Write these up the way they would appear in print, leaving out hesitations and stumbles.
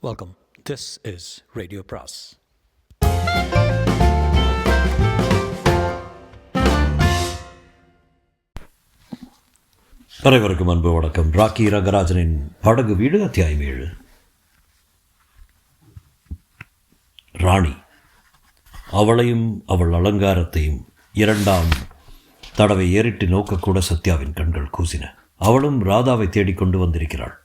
Welcome. This is Radio Pras. அனைவருக்கும் அன்பு வணக்கம். ராக்கி ரங்கராஜனின் படகு வீடு அத்தியாயம் 7. ராணி. அவளையும் அவள் அலங்காரத்தையும் இரண்டாம் தடவை ஏறிட்டு நோக்கக்கூட சத்யாவின் கண்கள் கூசின. அவளும் ராதாவை தேடிக்கொண்டு வந்திருக்கிறாள்.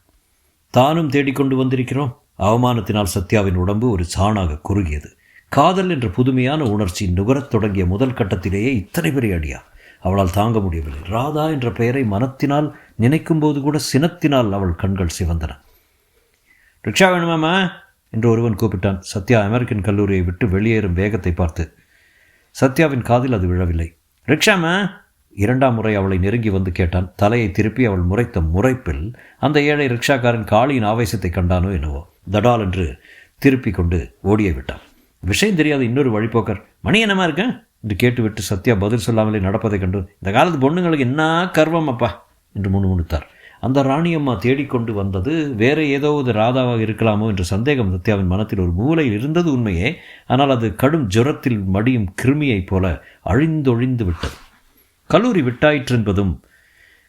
தானும் தேடிக்கொண்டு வந்திருக்கிறோம். அவமானத்தினால் சத்யாவின் உடம்பு ஒரு சாணாக குறுகியது. காதல் என்ற புதுமையான உணர்ச்சி நுகரத் தொடங்கிய முதல் கட்டத்திலேயே இத்தனை பெரிய அடியா அவளால் தாங்க முடியவில்லை. ராதா என்ற பெயரை மனத்தினால் நினைக்கும் போது கூட சினத்தினால் அவள் கண்கள் சிவந்தன. ரிக்ஷா வேணுமாமா என்று ஒருவன் கூப்பிட்டான். சத்யா அமெரிக்கன் கல்லூரியை விட்டு வெளியேறும் வேகத்தை பார்த்து. சத்யாவின் காதில் அது விழவில்லை. ரிக்ஷாமா? இரண்டாம் முறை அவளை நெருங்கி வந்து கேட்டான். தலையை திருப்பி அவள் முறைத்த முறைப்பில் அந்த ஏழை ரிக்ஷாக்காரன் காளியின் ஆவேசத்தை கண்டானோ என்னவோ தடால் என்று திருப்பி கொண்டு ஓடியே விட்டான். விஷயம் தெரியாத இன்னொரு வழிபோக்கர் மணி என்னமா இருக்கேன் என்று கேட்டுவிட்டு சத்யா பதில் சொல்லாமலே நடப்பதை கண்டு, இந்த காலத்து பொண்ணுங்களுக்கு என்ன கர்வம் அப்பா என்று முணுமுணுத்தார். அந்த ராணியம்மா தேடிக்கொண்டு வந்தது வேற ஏதோ ஒரு ராதாவாக இருக்கலாமோ என்ற சந்தேகம் சத்யாவின் மனத்தில் ஒரு மூலையில் இருந்தது உண்மையே. ஆனால் அது கடும் ஜுரத்தில் மடியும் கிருமியைப் போல அழிந்தொழிந்து விட்டது. கல்லூரி விட்டாயிற்று என்பதும்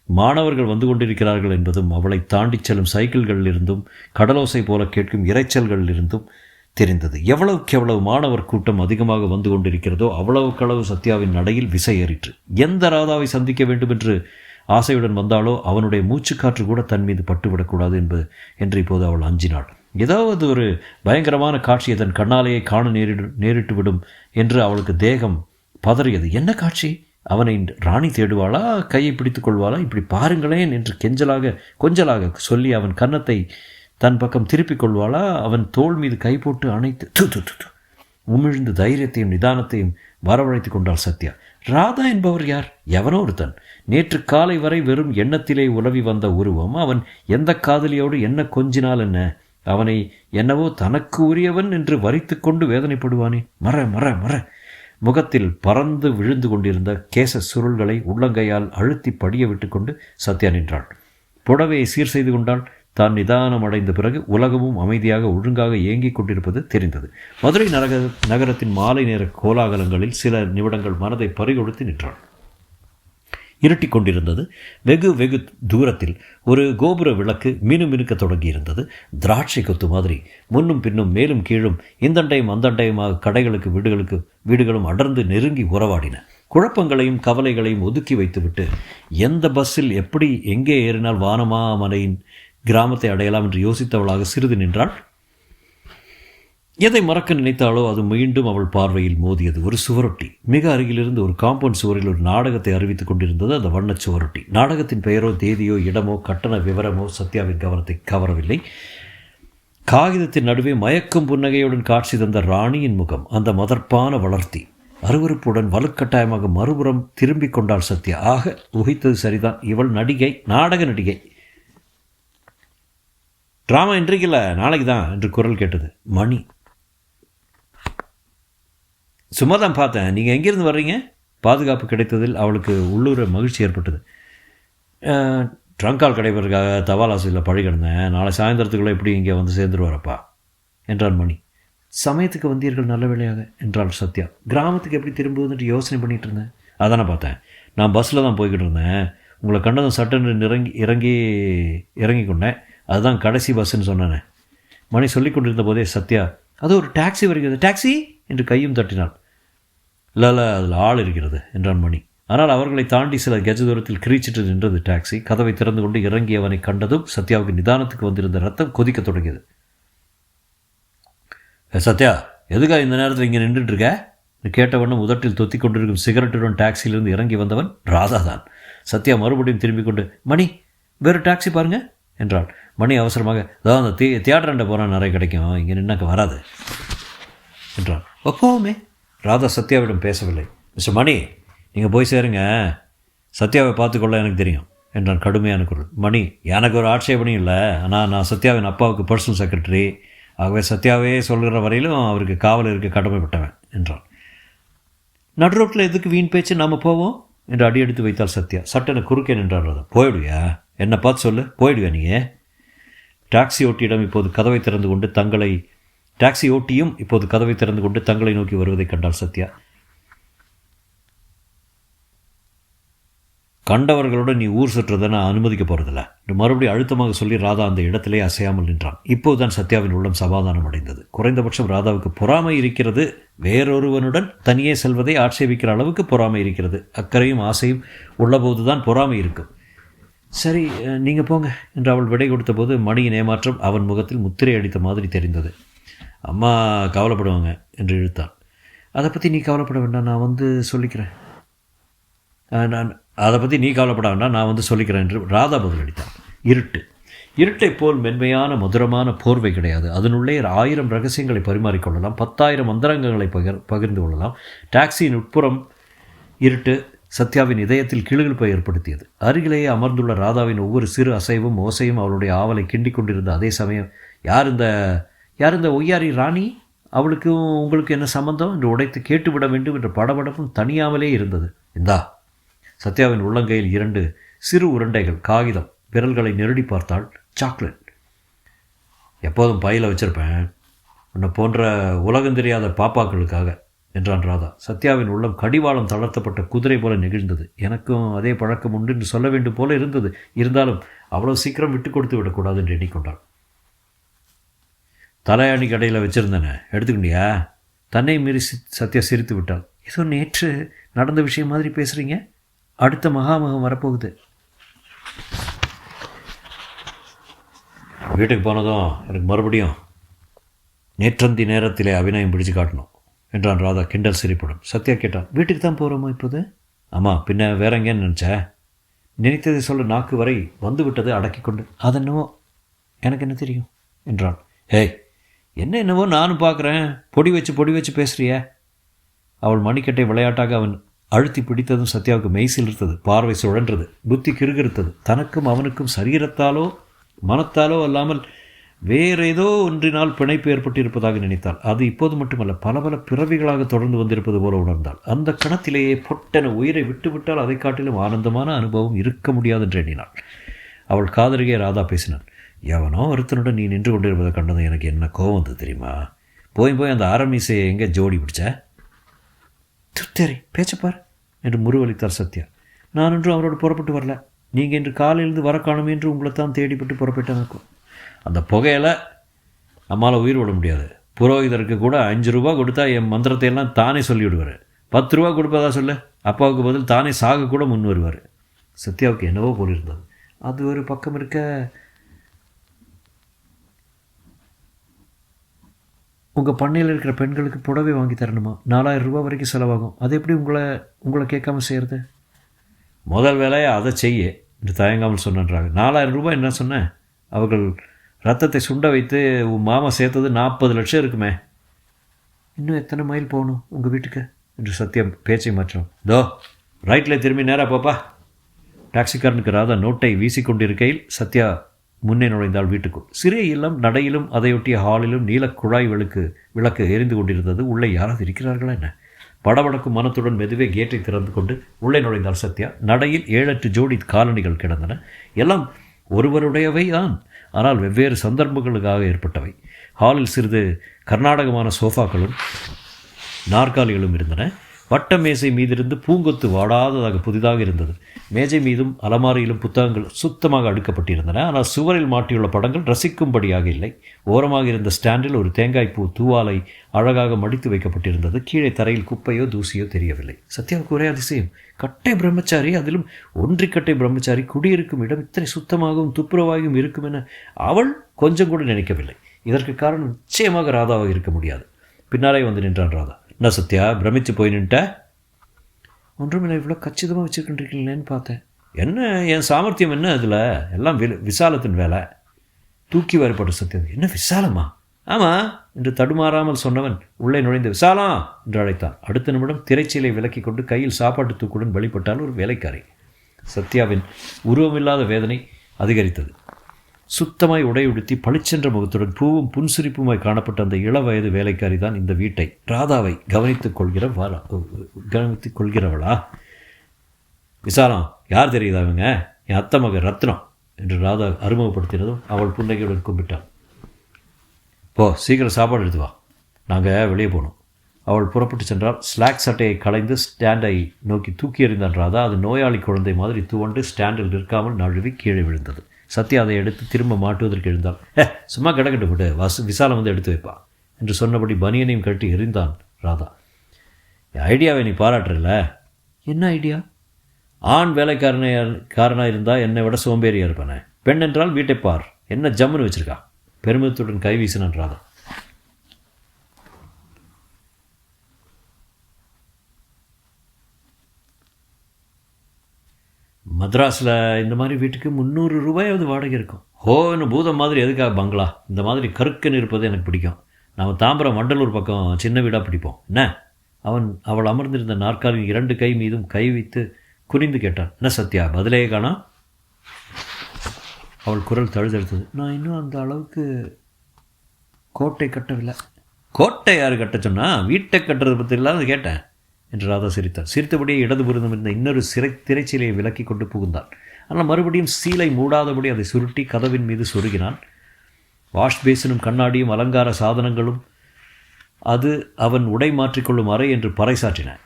மாணவர்கள் வந்து கொண்டிருக்கிறார்கள் என்பதும் அவளை தாண்டிச் செல்லும் சைக்கிள்களில் இருந்தும் கடலோசை போல கேட்கும் இரைச்சல்களில் இருந்தும் தெரிந்தது. எவ்வளவுக்கு எவ்வளவு மாணவர் கூட்டம் அதிகமாக வந்து கொண்டிருக்கிறதோ அவ்வளவுக்களவு சத்யாவின் நடையில் விசை ஏறிற்று. எந்த ராதாவை சந்திக்க வேண்டும் என்று ஆசையுடன் வந்தாலோ அவனுடைய மூச்சுக்காற்று கூட தன் மீது பட்டுவிடக்கூடாது என்று இப்போது அவள் அஞ்சினாள். ஏதாவது ஒரு பயங்கரமான காட்சியை தன் கண்ணாலேயே காண நேரிட்டு விடும் என்று அவளுக்கு தேகம் பதறியது. என்ன காட்சி? அவனை ராணி தேடுவாளா, கையை பிடித்துக் கொள்வாளா? இப்படி பாருங்களேன் என்று கொஞ்சலாக சொல்லி அவன் கன்னத்தை தன் பக்கம் திருப்பிக் கொள்வாளா? அவன் தோள் மீது கை போட்டு அணைத்து உமிழ்ந்து தைரியத்தையும் நிதானத்தையும் வரவழைத்து கொண்டாள் சத்யா. ராதா என்பவர் யார்? எவனோ ஒருத்தன். நேற்று காலை வரை வெறும் எண்ணத்திலே உலவி வந்த உருவம். அவன் எந்த காதலியோடு என்ன கொஞ்சினால் என்ன? அவனை என்னவோ தனக்கு உரியவன் என்று வரித்து கொண்டு வேதனைப்படுவானே. மர மர மர முகத்தில் பறந்து விழுந்து கொண்டிருந்த கேச சுருள்களை உள்ளங்கையால் அழுத்தி படிய விட்டு கொண்டு சத்யா நின்றாள். புடவையை சீர் செய்து கொண்டாள். தான் நிதானம் அடைந்த பிறகு உலகமும் அமைதியாக ஒழுங்காக இயங்கிக் கொண்டிருப்பது தெரிந்தது. மதுரை நகரத்தின் மாலை நேர கோலாகலங்களில் சில நிமிடங்கள் மனதை பறிகொடுத்து நின்றாள். இருட்டி கொண்டிருந்தது. வெகு தூரத்தில் ஒரு கோபுர விளக்கு மினுமினுக்க தொடங்கியிருந்தது. திராட்சை கொத்து மாதிரி முன்னும் பின்னும் மேலும் கீழும் இந்தண்டையும் அந்தண்டையுமாக கடைகளுக்கு வீடுகளும் அடர்ந்து நெருங்கி உறவாடின. குழப்பங்களையும் கவலைகளையும் ஒதுக்கி வைத்துவிட்டு எந்த பஸ்ஸில் எப்படி எங்கே ஏறினால் வானமாமலையின் கிராமத்தை அடையலாம் என்று யோசித்தவளாக சிறிது நின்றாள். எதை மறக்க நினைத்தாலோ அது மீண்டும் அவள் பார்வையில் மோதியது. ஒரு சுவரொட்டி. மிக அருகிலிருந்து ஒரு காம்பவுண்ட் சுவரில் ஒரு நாடகத்தை அறிவித்துக் கொண்டிருந்தது அந்த வண்ணச் சுவரொட்டி. நாடகத்தின் பெயரோ தேதியோ இடமோ கட்டண விவரமோ சத்யாவின் கவனத்தை கவரவில்லை. காகிதத்தின் நடுவே மயக்கும் புன்னகையுடன் காட்சி தந்த ராணியின் முகம், அந்த மதர்ப்பான வளர்த்தி. அருவருப்புடன் வலுக்கட்டாயமாக மறுபுறம் திரும்பிக் கொண்டாள் சத்யா. ஆக உகித்தது சரிதான். இவள் நடிகை, நாடக நடிகை. டிராமா இன்றைக்கில்ல, நாளைக்கு தான் என்று குரல் கேட்டது. மணி. சும்மா தான் பார்த்தேன். நீங்கள் எங்கேருந்து வர்றீங்க? பாதுகாப்பு கிடைத்ததில் அவளுக்கு உள்ளூர மகிழ்ச்சி ஏற்பட்டது. ட்ரங்கால் கிடைப்பதற்காக தபாலாசியில் பழி கிடந்தேன். நாளை சாயந்தரத்துக்குள்ளே எப்படி இங்கே வந்து சேர்ந்துருவாரப்பா என்றான் மணி. சமயத்துக்கு வந்தீர்கள், நல்ல வேளையாக என்றாள் சத்யா. கிராமத்துக்கு எப்படி திரும்புவதுன்னு யோசனை பண்ணிகிட்டு இருந்தேன். அதானே பார்த்தேன். நான் பஸ்ஸில் தான் போய்கிட்டு இருந்தேன். உங்களை கண்டதும் சட்டென்று இறங்கி கொண்டேன். அதுதான் கடைசி பஸ்ஸுன்னு சொன்னேனே. மணி சொல்லி கொண்டிருந்த போதே சத்யா, அது ஒரு டாக்ஸி வருகிறது, டாக்ஸி என்று கையும் தட்டினாள். இல்லை, அதில் ஆள் இருக்கிறது என்றான் மணி. ஆனால் அவர்களை தாண்டி சில கஜ தூரத்தில் கிரீச்சிட்டு நின்றது டாக்ஸி. கதவை திறந்து கொண்டு இறங்கியவனை கண்டதும் சத்யாவுக்கு நிதானத்துக்கு வந்திருந்த ரத்தம் கொதிக்க தொடங்கியது. சத்யா, எதுக்காக இந்த நேரத்தில் இங்கே நின்றுட்டுருக்க? கேட்டவண்ணம் உதட்டில் தொத்தி கொண்டிருக்கும் சிகரெட்டுடன் டாக்ஸியிலிருந்து இறங்கி வந்தவன் ராதா தான். சத்யா மறுபடியும் திரும்பிக் கொண்டு, மணி வேறு டாக்ஸி பாருங்க என்றாள். மணி அவசரமாக, அதான் அந்த தியேட்டர்ண்ட போனால் நிறைய கிடைக்கும், இங்கே நின்னாக்க வராது என்றான். ஒப்போவுமே. ராதா சத்யாவிடம் பேசவில்லை. மிஸ்டர் மணி, நீங்கள் போய் சேருங்க, சத்யாவை பார்த்துக்கொள்ள எனக்கு தெரியும் என்றான் கடுமையான குரல். மணி, எனக்கு ஒரு ஆட்சேபனையும் இல்லை. ஆனால் நான் சத்யாவின் அப்பாவுக்கு பர்சனல் செக்ரட்டரி. ஆகவே சத்யாவே சொல்கிற வரையிலும் அவருக்கு காவல் இருக்க கடமைப்பட்டவன் என்றான். நடுரோட்டில் எதுக்கு வீண் பேச்சு, நாம் போவோம் என்று அடி எடுத்து வைத்தால் சத்யா. சட்டென குறுக்கே நின்றார் ராதா. போயிடுவியா? என்னை பார்த்து சொல்லு, போயிடுவியா? நீங்கள் டாக்ஸி ஓட்டியும் இப்போது கதவை திறந்து கொண்டு தங்களை நோக்கி வருவதை கண்டாள் சத்யா. கண்டவர்களுடன் நீ ஊர் சுற்றுறதை நான் அனுமதிக்க போகிறதில்ல என்று மறுபடியும் அழுத்தமாக சொல்லி ராதா அந்த இடத்திலே அசையாமல் நின்றான். இப்போதுதான் சத்யாவின் உள்ளம் சமாதானம் அடைந்தது. குறைந்தபட்சம் ராதாவுக்கு பொறாமை இருக்கிறது. வேறொருவனுடன் தனியே செல்வதை ஆட்சேபிக்கிற அளவுக்கு பொறாமை இருக்கிறது. அக்கறையும் ஆசையும் உள்ளபோதுதான் பொறாமை இருக்கும். சரி, நீங்கள் போங்க என்று அவள் விடை கொடுத்தபோது மணியின் ஏமாற்றம் அவன் முகத்தில் முத்திரை அடித்த மாதிரி தெரிந்தது. அம்மா கவலைப்படுவாங்க என்று இழுத்தான். அதை பற்றி நீ கவலைப்பட வேண்டாம், நான் வந்து சொல்லிக்கிறேன். நீ கவலைப்பட வேண்டாம், நான் வந்து சொல்லிக்கிறேன் என்று ராதா பதிலளித்தான். இருட்டை போல் மென்மையான மதுரமான போர்வை கிடையாது. அதனுள்ளே 1000 ரகசியங்களை பரிமாறிக்கொள்ளலாம், 10,000 அந்தரங்கங்களை பகிர்ந்து கொள்ளலாம். டாக்ஸியின் உட்புறம் இருட்டு சத்யாவின் இதயத்தில் கிளுகிழுப்பை ஏற்படுத்தியது. அருகிலேயே அமர்ந்துள்ள ராதாவின் ஒவ்வொரு சிறு அசைவும் ஓசையும் அவளுடைய ஆவலை கிண்டிக் கொண்டிருந்த அதே சமயம், யார் இந்த ஒய்யாரி ராணி, அவளுக்கும் உங்களுக்கு என்ன சம்பந்தம் என்று உடைத்து கேட்டுவிட வேண்டும் என்ற படபடப்பும் தனியாமலே இருந்தது. இந்தா. சத்யாவின் உள்ளங்கையில் 2 சிறு உருண்டைகள் காகிதம். விரல்களை நெருடி பார்த்தாள். சாக்லேட். எப்போதும் பையில் வச்சிருப்பேன், உன்னை போன்ற உலகம் தெரியாத பாப்பாக்களுக்காக என்றான் ராதா. சத்யாவின் உள்ளம் கடிவாளம் தளர்த்தப்பட்ட குதிரை போல நெகிழ்ந்தது. எனக்கும் அதே பழக்கம் உண்டு என்று சொல்ல வேண்டும் போல இருந்தது. இருந்தாலும் அவ்வளோ சீக்கிரம் விட்டு கொடுத்து விடக்கூடாது என்று எண்ணிக்கொண்டாள். தலையாணி கடையில் வச்சுருந்தேனே, எடுத்துக்கிட்டியா? தன்னை மீறி சத்யா சிரித்து விட்டாள். ஏதோ நேற்று நடந்த விஷயம் மாதிரி பேசுகிறீங்க. அடுத்த மகாமகம் வரப்போகுது. வீட்டுக்கு போனதும் எனக்கு மறுபடியும் நேற்றந்தி நேரத்திலே அபிநயம் பிடிச்சு காட்டணும் என்றான் ராதா கிண்டல் சிரிப்புடன். சத்யா கேட்டான், வீட்டுக்கு தான் போகிறோமா இப்போது? ஆமாம், பின்ன வேற எங்கேன்னு நினச்சேன். நினைத்ததை சொல்ல நாக்கு வரை வந்து விட்டது அடக்கி கொண்டு. அதென்னவோ எனக்கு என்ன தெரியும் என்றான். ஏய், என்னவோ நானும் பார்க்குறேன். பொடி வச்சு பேசுகிறிய. அவள் மணிக்கட்டை விளையாட்டாக அவன் அழுத்தி பிடித்ததும் சத்யாவுக்கு மெய் சிலிர்த்தது. பார்வை சுழன்றது. புத்தி கிறுகிறுத்தது. தனக்கும் அவனுக்கும் சரீரத்தாலோ மனத்தாலோ அல்லாமல் வேறேதோ ஒன்றினால் பிணைப்பு ஏற்பட்டிருப்பதாக நினைத்தாள். அது இப்போது மட்டுமல்ல, பல பிறவிகளாக தொடர்ந்து வந்திருப்பது போல உணர்ந்தாள். அந்த கணத்திலேயே பொட்டென உயிரை விட்டுவிட்டால் அதை காட்டிலும் ஆனந்தமான அனுபவம் இருக்க முடியாது என்று எண்ணினாள். அவள் காதலியே ராதா பேசினாள். எவனோ ஒருத்தனுடன் நீ நின்று கொண்டிருப்பதை கண்டது எனக்கு என்ன கோவம் வந்தது தெரியுமா? போய் அந்த ஆரம்பிசையை எங்கே ஜோடி பிடிச்ச? திருப்தேரி பேச்சப்பார் என்று முருவளித்தார் சத்யா. நான் இன்றும் அவரோடு புறப்பட்டு வரல. நீங்கள் இன்று காலையிலிருந்து வர காணும் என்று உங்களைத்தான் தேடிப்பட்டு புறப்பட்டேன். அந்த புகையில் நம்மளால் உயிர் விட முடியாது. புரோகிதருக்கு கூட 5 ரூபா கொடுத்தா என் மந்திரத்தை எல்லாம் தானே சொல்லிவிடுவார். 10 ரூபா கொடுப்பதா சொல்ல, அப்பாவுக்கு பதில் தானே சாக கூட முன் வருவார். சத்யாவுக்கு என்னவோ போலிருந்தது. அது ஒரு பக்கம் இருக்க, உங்கள் பண்ணையில் இருக்கிற பெண்களுக்கு புடவை வாங்கி தரணுமா? 4000 ரூபா வரைக்கும் செலவாகும். அது எப்படி உங்களை கேட்காம செய்கிறது? முதல் வேலையை அதை செய்ய என்று தயங்காமல் சொன்னான்றாங்க. 4000 ரூபாய் என்ன சொன்னேன்? அவர்கள் ரத்தத்தை சுண்ட வைத்து உன் மாமா சேர்த்தது 40 லட்சம் இருக்குமே. இன்னும் எத்தனை மைல் போகணும் உங்கள் வீட்டுக்கு என்று சத்யம் பேச்சை மாற்றோம். தோ ரைட்டில் திரும்பி நேராக பாப்பா. டாக்ஸிக்காரனுக்கு ராதா நோட்டை வீசிக்கொண்டிருக்கையில் சத்யா முன்னே நுழைந்தாள் வீட்டுக்குள். சிறிய இல்லம். நடையிலும் அதையொட்டிய ஹாலிலும் நீலக்குழாய் விளக்கு எரிந்து கொண்டிருந்தது. உள்ளே யாராவது இருக்கிறார்களா என்ன? படபடக்கும் மனத்துடன் மெதுவே கேட்டை திறந்து கொண்டு உள்ளே நுழைந்தாள் சத்யா. நடையில் 7-8 ஜோடி காலணிகள் கிடந்தன. எல்லாம் ஒருவருடையவை தான், ஆனால் வெவ்வேறு சந்தர்ப்பங்களுக்காக ஏற்பட்டவை. ஹாலில் சிறிது கர்நாடகமான சோஃபாக்களும் நாற்காலிகளும் இருந்தன. வட்ட மேசை மீதிருந்து பூங்கொத்து வாடாததாக புதிதாக இருந்தது. மேஜை மீதும் அலமாரியிலும் புத்தகங்கள் சுத்தமாக அடுக்கப்பட்டிருந்தன. ஆனால் சுவரில் மாட்டியுள்ள படங்கள் ரசிக்கும்படியாக இல்லை. ஓரமாக இருந்த ஸ்டாண்டில் ஒரு தேங்காய்ப்பூ தூவாலை அழகாக மடித்து வைக்கப்பட்டிருந்தது. கீழே தரையில் குப்பையோ தூசியோ தெரியவில்லை. சத்யாவுக்கு ஒரே அதிசயம். கட்டை பிரம்மச்சாரி, அதிலும் ஒன்றிக்கட்டை பிரம்மச்சாரி குடியிருக்கும் இடம் இத்தனை சுத்தமாகவும் துப்புரவாகவும் இருக்கும் என அவள் கொஞ்சம் கூட நினைக்கவில்லை. இதற்கு காரணம் நிச்சயமாக ராதாவாக இருக்க முடியாது. பின்னாலே வந்து நின்றான் ராதா. என்ன சத்யா, பிரமிச்சு போய் நின்ட்ட? ஒன்றுமில்லை, இவ்வளோ கச்சிதமாக வச்சுருக்கின்றீங்களேன்னு பார்த்தேன். என்ன என் சாமர்த்தியம் என்ன? அதில் எல்லாம் விசாலத்தின் வேலை. தூக்கி வரப்பட்ட சத்யம். என்ன விசாலமா? ஆமாம் என்று தடுமாறாமல் சொன்னவன் உள்ளே நுழைந்து விசாலம் என்று அழைத்தான். அடுத்த நிமிடம் திரைச்சீலை விலக்கி கொண்டு கையில் சாப்பாட்டு தூக்குடன் வெளிப்பட்டால் ஒரு வேலைக்காரி. சத்யாவின் உருவமில்லாத வேதனை அதிகரித்தது. சுத்தமாய் உடையுடுத்தி பளிச்சென்ற முகத்துடன் பூவும் புன்சிரிப்புமாய் காணப்பட்ட அந்த இளவயது வேலைக்காரி தான் இந்த வீட்டை, ராதாவை கவனித்துக் கொள்கிறவளா? விசாலம் யார் தெரியுதா? அவங்க என் அத்தை மக ரத்னம். என்று ராதா அறிமுகப்படுத்தினதும் அவள் புன்னகையுடன் கும்பிட்டாள். போ, சீக்கிரம் சாப்பாடு எடுத்து வா, நாங்கள் வெளியே போகணும். அவள் புறப்பட்டு சென்றால் ஸ்லாக் சட்டையை களைந்து ஸ்டாண்டை நோக்கி தூக்கி எறிந்தான் ராதா. அது நோயாளி குழந்தை மாதிரி துவண்டு ஸ்டாண்டில் நிற்காமல் நழுவி கீழே விழுந்தது. சத்யா அதை எடுத்து திரும்ப மாட்டுவதற்கு எழுந்தாள். சும்மா கிடக்கட்டு விட்டு விசாலம் வந்து எடுத்து வைப்பா என்று சொன்னபடி பனியனையும் கட்டி எறிந்தான் ராதா. என் ஐடியாவை நீ பாராட்டுறல. என்ன ஐடியா? ஆண் வேலைக்காரனாக இருந்தால் என்னை விட சோம்பேறியாக இருப்பானே. பெண் என்றால் வீட்டை பார், என்ன ஜம்முன்னு வச்சிருக்கா. பெருமிதத்துடன் கை வீசினான் ராதா. மദ്രാஸில் இந்த மாதிரி வீட்டுக்கு 300 ரூபாயாவது வாடகை இருக்கும். இன்னும் பூதம் மாதிரி எதுக்காக பங்களா? இந்த மாதிரி கருக்குன்னு இருப்பது எனக்கு பிடிக்கும். நாம் தாம்பரம் வண்டலூர் பக்கம் சின்ன வீடாக பிடிப்போம் என்ன? அவள் அமர்ந்திருந்த நாற்காலின் 2 கை மீதும் கை வைத்து குனிந்து கேட்டான். என்ன சத்யா, பதிலேயே காணா? அவள் குரல் தழுதழுத்தது. நான் இன்னும் அந்த அளவுக்கு கோட்டை கட்டவில்லை. கோட்டை யார் கட்ட சொன்னா? வீட்டை கட்டுறது பற்றி இல்லாத கேட்டேன் என்று ராதா சிரித்தார். சிரித்தபடியே இடதுபுறம் இருந்த இன்னொரு திரைச்சீலையை விலக்கி கொண்டு புகுந்தான். ஆனால் மறுபடியும் சீலை மூடாதபடி அதை சுருட்டி கதவின் மீது சொருகினான். வாஷ் பேசினும் கண்ணாடியும் அலங்கார சாதனங்களும் அது அவன் உடை மாற்றிக்கொள்ளும் அறை என்று பறைசாற்றினான்.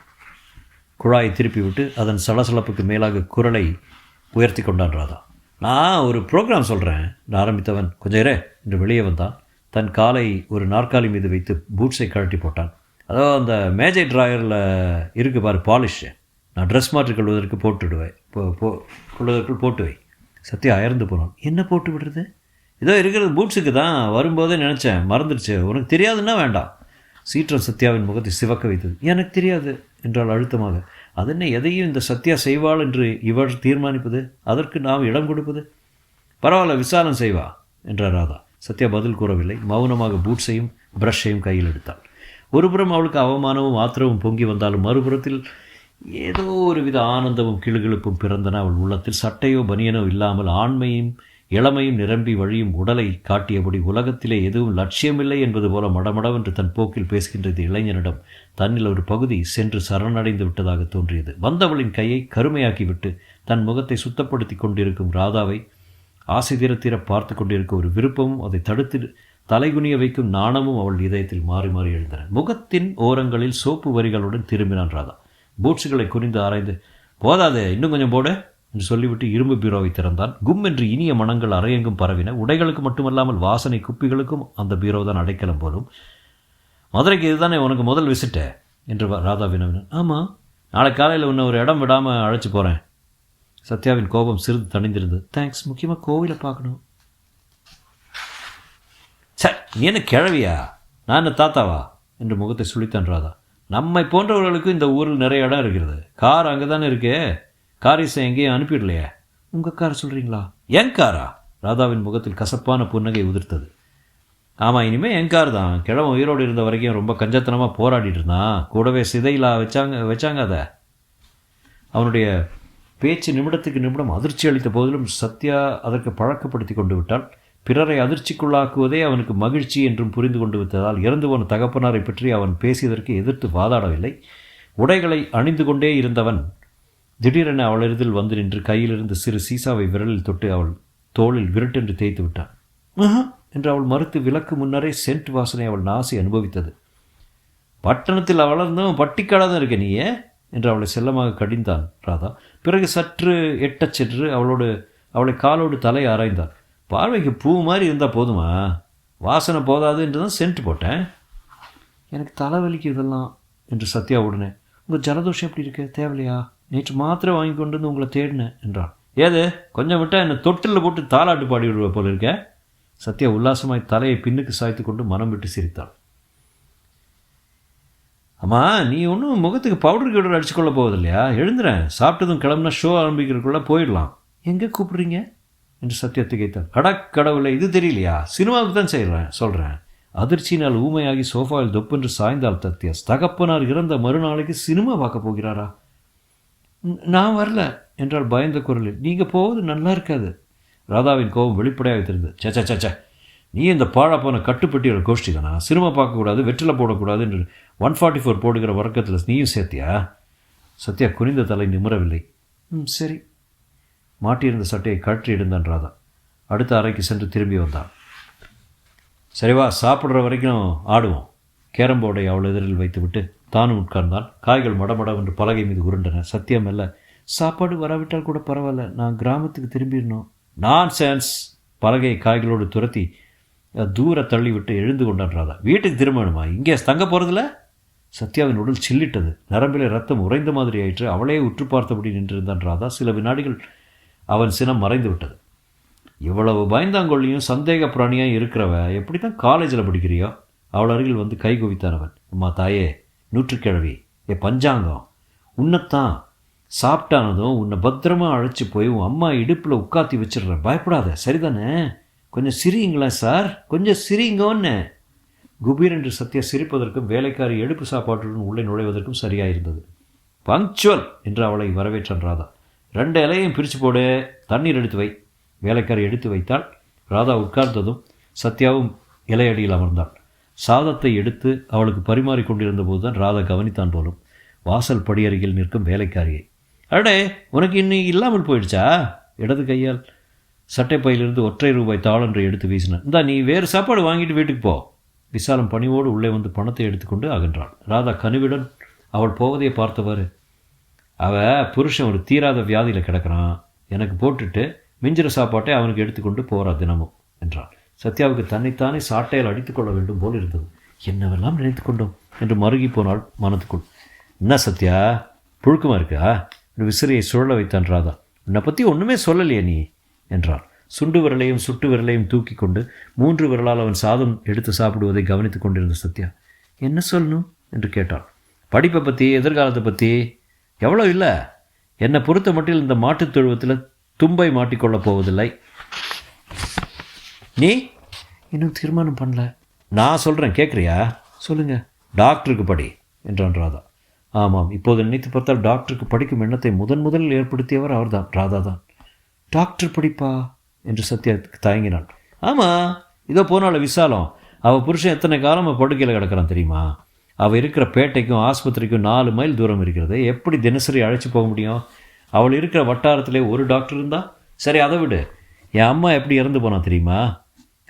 குழாயை திருப்பிவிட்டு அதன் சலசலப்புக்கு மேலாக குரலை உயர்த்தி கொண்டான் ராதா. நான் ஒரு ப்ரோக்ராம் சொல்கிறேன் ஆரம்பித்தவன் கொஞ்சம் இரே என்று வெளியே வந்தான். தன் காலை ஒரு நாற்காலி மீது வைத்து பூட்ஸை கழட்டி போட்டான். அதாவது அந்த மேஜை ட்ராயரில் இருக்குது பாரு பாலிஷு, நான் ட்ரெஸ் மாற்றிக்கொள்வதற்கு போட்டுவிடுவேன், கொள்வதற்குள் போட்டு வை. சத்யா அயர்ந்து போனான். என்ன போட்டு விடுறது? இதோ இருக்கிறது பூட்ஸுக்கு தான். வரும்போதே நினச்சேன், மறந்துடுச்சு. உனக்கு தெரியாதுன்னா வேண்டாம். சீற்றம் சத்யாவின் முகத்தை சிவக்க வைத்தது. எனக்கு தெரியாது என்றால் அழுத்தமாக. அதென்ன எதையும் இந்த சத்யா செய்வாள் என்று இவள் தீர்மானிப்பது, அதற்கு நாம் இடம் கொடுப்பது? பரவாயில்ல, விசாலம் செய்வா என்றார் ராதா. சத்யா பதில் கூறவில்லை. மௌனமாக பூட்ஸையும் ப்ரஷ்ஷையும் கையில் எடுத்தாள். ஒருபுறம் அவளுக்கு அவமானமும் ஆத்திரமும் பொங்கி வந்தாலும் மறுபுறத்தில் ஏதோ ஒரு வித ஆனந்தமும் கிளுகிழுப்பும் பிறந்தன அவள் உள்ளத்தில். சட்டையோ பனியனோ இல்லாமல் ஆண்மையும் இளமையும் நிரம்பி வழியும் உடலை காட்டியபடி உலகத்திலே எதுவும் லட்சியமில்லை என்பது போல மடமடவென்று தன் போக்கில் பேசுகின்றது இளைஞனிடம் தன்னில் ஒரு பகுதி சென்று சரணடைந்து விட்டதாக தோன்றியது. வந்தவளின் கையை கருமையாக்கிவிட்டு தன் முகத்தை சுத்தப்படுத்தி கொண்டிருக்கும் ராதாவை ஆசை தீர பார்த்து கொண்டிருக்க ஒரு விருப்பமும் அதை தடுத்து தலைகுனிய வைக்கும் நாணமும் அவள் இதயத்தில் மாறி மாறி எழுந்தன. முகத்தின் ஓரங்களில் சோப்பு வரிகளுடன் திரும்பினான் ராதா. பூட்ஸுகளை குறிந்து ஆராய்ந்து, போதாது இன்னும் கொஞ்சம் போட என்று சொல்லிவிட்டு இரும்பு பீரோவை திறந்தான். கும் என்று இனிய மனங்கள் அறையெங்கும் பரவின. உடைகளுக்கு மட்டுமல்லாமல் வாசனை குப்பிகளுக்கும் அந்த பீரோ தான் அடைக்கலம் போலும். மதுரைக்கு இதுதானே உனக்கு முதல் விசிட்ட என்று ராதா வினவினான். ஆமாம், நாளை காலையில் உன்னை ஒரு இடம் விடாமல் அழைச்சி போகிறேன். சத்யாவின் கோபம் சிறிது தணிந்திருந்தது. தேங்க்ஸ், முக்கியமாக கோவிலை பார்க்கணும். சார், நீ என்ன கிழவியா? நான் என்ன தாத்தாவா என்று முகத்தை சுழித்தான் ராதா. நம்மை போன்றவர்களுக்கு இந்த ஊரில் நிறைய இடம் இருக்கிறது. கார் அங்கே தானே இருக்கே. காரிசை எங்கேயும் அனுப்பிடலையே. உங்கள் கார் சொல்கிறீங்களா? என் காரா? ராதாவின் முகத்தில் கசப்பான புன்னகை உதிர்த்தது. ஆமாம், இனிமேல் என் கார் தான். கிழவன் உயிரோடு இருந்த வரைக்கும் ரொம்ப கஞ்சத்தனமாக போராடிட்டு இருந்தான். கூடவே சிதையிலா வச்சாங்க அதை. அவனுடைய பேச்சு நிமிடத்துக்கு நிமிடம் அதிர்ச்சி அளித்த போதிலும் சத்யா அதற்கு பழக்கப்படுத்தி கொண்டு விட்டாள். பிறரை அதிர்ச்சிக்குள்ளாக்குவதே அவனுக்கு மகிழ்ச்சி என்றும் புரிந்து கொண்டு விட்டதால் இறந்து போன தகப்பனாரை பற்றி அவன் பேசியதற்கு எதிர்த்து வாதாடவில்லை. உடைகளை அணிந்து கொண்டே இருந்தவன் திடீரென அவளெருதில் வந்து நின்று கையிலிருந்து சிறு சீசாவை விரலில் தொட்டு அவள் தோளில் விரட்டென்று தேய்த்து விட்டான். என்று அவள் மறுத்து விலக்கு முன்னரே சென்ட் வாசனை அவள் நாசி அனுபவித்தது. பட்டணத்தில் வளர்ந்தும் பட்டிக்காடாதான் இருக்க நீயே என்று அவளை செல்லமாக கடிந்தான் ராதா. பிறகு சற்று எட்டச் சென்று அவளை காலோடு தலை ஆராய்ந்தான். பார்வைக்கு பூ மாதிரி இருந்தால் போதுமா? வாசனை போதாது என்று தான் சென்ட் போட்டேன். எனக்கு தலைவலிக்கு இதெல்லாம் என்று சத்யா உடனே. உங்கள் ஜலதோஷம் எப்படி இருக்கு? தேவையில்லையா? நேற்று மாத்திரை வாங்கி கொண்டு வந்து உங்களை தேடினேன் என்றான். ஏது கொஞ்சம் விட்டால் என்னை தொட்டிலில் போட்டு தாலாட்டு பாடி விடுவ போல இருக்க. சத்யா உல்லாசமாய் தலையை பின்னுக்கு சாய்த்து கொண்டு மனம் விட்டு சிரித்தாள். அம்மா, நீ ஒன்றும் முகத்துக்கு பவுடர் கிவுடர் அடிச்சுக்கொள்ள போவது இல்லையா? எழுந்துறேன், சாப்பிட்டதும் கிளம்புனா ஷோ ஆரம்பிக்கிறதுக்குள்ளே போயிடலாம். எங்கே கூப்பிட்றீங்க என்று சத்யா திகைத்தாள். கடவுளை, இது தெரியலையா? சினிமாவுக்கு தான் சொல்கிறேன். அதிர்ச்சியினால் ஊமையாகி சோஃபாவில் தொப்பென்று சாய்ந்தாள் சத்யா. தகப்பனார் இறந்த மறுநாளைக்கு சினிமா பார்க்க போகிறாரா? நான் வரல என்றால் பயந்த குரலில். நீங்கள் போவது நல்லா இருக்காது. ராதாவின் கோபம் வெளிப்படையாக தெரிந்தது. சச்சா, நீ இந்த பாழா போன கட்டுப்பட்டியோட கோஷ்டி தானா? சினிமா பார்க்கக்கூடாது, வெற்றில போடக்கூடாது என்று 144 போடுகிற வழக்கத்தில் நீயும் சேர்த்தியா? சத்யா குனிந்த தலை நிமிரவில்லை. சரி. மாட்டியிருந்த சட்டையை கழற்றி இருந்தான் ராதா. அடுத்த அறைக்கு சென்று திரும்பி வந்தான். சரி வா, சாப்பிட்ற வரைக்கும் ஆடுவோம். கேரம் போர்டை அவள் எதிரில் வைத்துவிட்டு தானும் உட்கார்ந்தான். காய்கள் மடமடவென்று பலகை மீது உருண்டன. சத்தியம் அல்ல, சாப்பாடு வராவிட்டால் கூட பரவாயில்ல, நான் கிராமத்துக்கு திரும்பிடணும். நான் சென்ஸ். பலகையை காய்களோடு துரத்தி தூர தள்ளிவிட்டு எழுந்து கொண்டான் ராதா. வீட்டுக்கு திரும்பணுமா? இங்கே தங்க போகிறதில்ல? சத்யாவின் உடல் சில்லிட்டது. நரம்பிலே ரத்தம் உறைந்த மாதிரி ஆயிற்று. அவளையே உற்று பார்த்தபடி நின்றிருந்தான் ராதா. சில வினாடிகள் அவன் சினம் மறைந்து விட்டது. இவ்வளவு பயந்தாங்கொள்ளியும் சந்தேக பிராணியாக இருக்கிறவ எப்படி தான் காலேஜில் படிக்கிறியோ? அவள் அருகில் வந்து கை குவித்தான் அவன். அம்மா தாயே, நூற்றுக்கிழவி, பஞ்சாங்கம், உன்னைத்தான் சாப்பிட்டானதும் உன்னை பத்திரமா அழைச்சி போய் உன் அம்மா இடுப்பில் உட்காத்தி வச்சிடுறேன். பயப்படாத, சரிதானே? கொஞ்சம் சிரிங்களா சார், கொஞ்சம் சிரிங்கோன்னு. குபீர் என்று சத்யா சிரிப்பதற்கும் வேலைக்காரி எடுப்பு சாப்பாட்டுடன் உள்ளே நுழைவதற்கும் சரியாயிருந்தது. பங்க்சுவல் என்று அவளை வரவேற்றான் ராதா. 2 இலையும் பிரித்து போடு, தண்ணீர் எடுத்து வை. வேலைக்காரி எடுத்து வைத்தாள். ராதா உட்கார்ந்ததும் சத்யாவும் இலையடியில் அமர்ந்தாள். சாதத்தை எடுத்து அவளுக்கு பரிமாறி கொண்டிருந்த போதுதான் ராதா கவனித்தான் போலும் வாசல் படியருகில் நிற்கும் வேலைக்காரியை. அடே, உனக்கு இன்னைக்கு இல்லாமல் போயிடுச்சா? இடது கையால் சட்டைப்பையிலிருந்து ₹1 தாளொன்றை எடுத்து வீசினான். இந்தா, நீ வேறு சாப்பாடு வாங்கிட்டு வீட்டுக்கு போ. விசாலம் பணிவோடு உள்ளே வந்து பணத்தை எடுத்துக்கொண்டு அகன்றாள். ராதா கனிவுடன் அவள் போவதையே பார்த்தவாறு, புருஷன் ஒரு தீராத வியாதியில் கிடக்கிறான், எனக்கு போட்டுட்டு மிஞ்சிற சாப்பாட்டை அவனுக்கு எடுத்துக்கொண்டு போகிறா தினமும் என்றாள். சத்யாவுக்கு தன்னைத்தானே சாட்டையால் அடித்துக்கொள்ள வேண்டும் போல் இருந்தது. என்னவெல்லாம் நினைத்து கொண்டோம் என்று மருகி போனாள் மனத்துக்குள். என்ன சத்யா, புழுக்கமாக இருக்கா என்று விசிறியை சுழல வைத்தான் ராதா. உன்னை பற்றி ஒன்றுமே சொல்லலையே நீ என்றாள். சுண்டு விரலையும் சுட்டு விரலையும் தூக்கி கொண்டு 3 விரலால் அவன் சாதம் எடுத்து சாப்பிடுவதை கவனித்து கொண்டிருந்த சத்யா, என்ன சொல்லணும் என்று கேட்டாள். படிப்பை பற்றி, எதிர்காலத்தை பற்றி. எவ்வளோ இல்லை, என்னை பொறுத்த மட்டில் இந்த மாட்டுத் தொழுவத்தில் தும்பை மாட்டிக்கொள்ளப் போவதில்லை. நீ இன்னும் தீர்மானம் பண்ணல. நான் சொல்கிறேன், கேட்குறியா? சொல்லுங்கள். டாக்டருக்கு படி என்றான் ராதா. ஆமாம், இப்போது நினைத்து பார்த்தால் டாக்டருக்கு படிக்கும் எண்ணத்தை முதலில் ஏற்படுத்தியவர் அவர்தான், ராதா தான். டாக்டர் படிப்பா என்று சத்யா தயங்கினாள். ஆமாம், இதோ போனால விசாலம், அவள் புருஷன் எத்தனை காலமாக படுக்கையில் கிடக்கிறான் தெரியுமா? அவள் இருக்கிற பேட்டைக்கும் ஆஸ்பத்திரிக்கும் 4 மைல் தூரம் இருக்கிறது. எப்படி தினசரி அழைச்சி போக முடியும்? அவள் இருக்கிற வட்டாரத்திலே ஒரு டாக்டர் இருந்தா சரி, அதை விடு. என் அம்மா எப்படி இறந்து போனா தெரியுமா?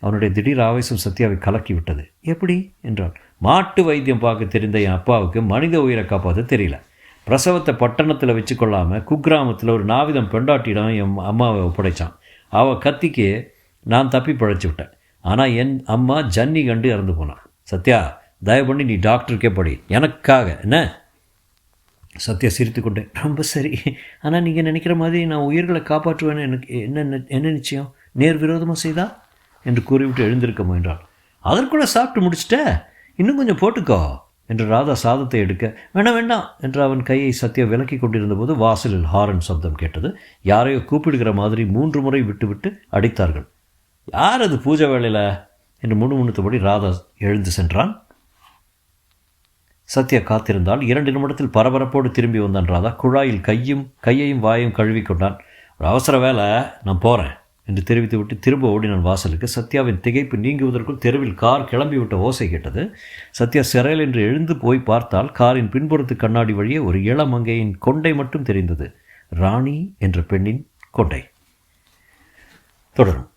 அவனுடைய திடீர் ஆவேசம் சத்யாவை கலக்கி விட்டது. எப்படி என்றாள். மாட்டு வைத்தியம் பார்க்க தெரிந்த என் அப்பாவுக்கு மனித உயிரை காப்பாற்ற தெரியல. பிரசவத்தை பட்டணத்தில் வச்சு கொள்ளாமல் குக்கிராமத்தில் ஒரு நாவிதம் பெண்டாட்டிடம் என் அம்மாவை ஒப்படைச்சான். அவள் கத்திக்கு நான் தப்பி பழைச்சி விட்டேன். ஆனால் என் அம்மா ஜன்னி கண்டு இறந்து போனான். சத்யா, தயவு பண்ணி நீ டாக்டருக்கே படி, எனக்காக என்ன? சத்யா சிரித்து கொண்டே, ரொம்ப சரி, ஆனால் நீங்கள் நினைக்கிற மாதிரி நான் உயிர்களை காப்பாற்றுவேன்னு எனக்கு என்ன நிச்சயம்? நேர் விரோதமாக செய்தா என்று கூறிவிட்டு எழுந்திருக்க முயன்றாள். அதற்குள்ளே சாப்பிட்டு முடிச்சிட்ட, இன்னும் கொஞ்சம் போட்டுக்கோ என்று ராதா சாதத்தை எடுக்க, வேண்டாம் என்று அவன் கையை சத்யா விலக்கி கொண்டிருந்த போது வாசலில் ஹாரன் சப்தம் கேட்டது. யாரையோ கூப்பிடுகிற மாதிரி 3 முறை விட்டு அடித்தார்கள். யார் அது பூஜை வேளையில் என்று முணுமுணுத்தபடி ராதா எழுந்து சென்றான். சத்யா காத்திருந்தால் 2 நிமிடத்தில் பரபரப்போடு திரும்பி வந்தான் ராதா. குழாயில் கையையும் வாயையும் கழுவி கொண்டான். ஒரு அவசர வேலை, நான் போகிறேன் என்று தெரிவித்துவிட்டு திரும்ப ஓடினான் வாசலுக்கு. சத்யாவின் திகைப்பு நீங்குவதற்குள் தெருவில் கார் கிளம்பிவிட்ட ஓசை கேட்டது. சத்யா சிறையில் என்று எழுந்து போய் பார்த்தால் காரின் பின்புறத்து கண்ணாடி வழியே ஒரு இளமங்கையின் கொண்டை மட்டும் தெரிந்தது. ராணி என்ற பெண்ணின் கொண்டை. தொடரும்.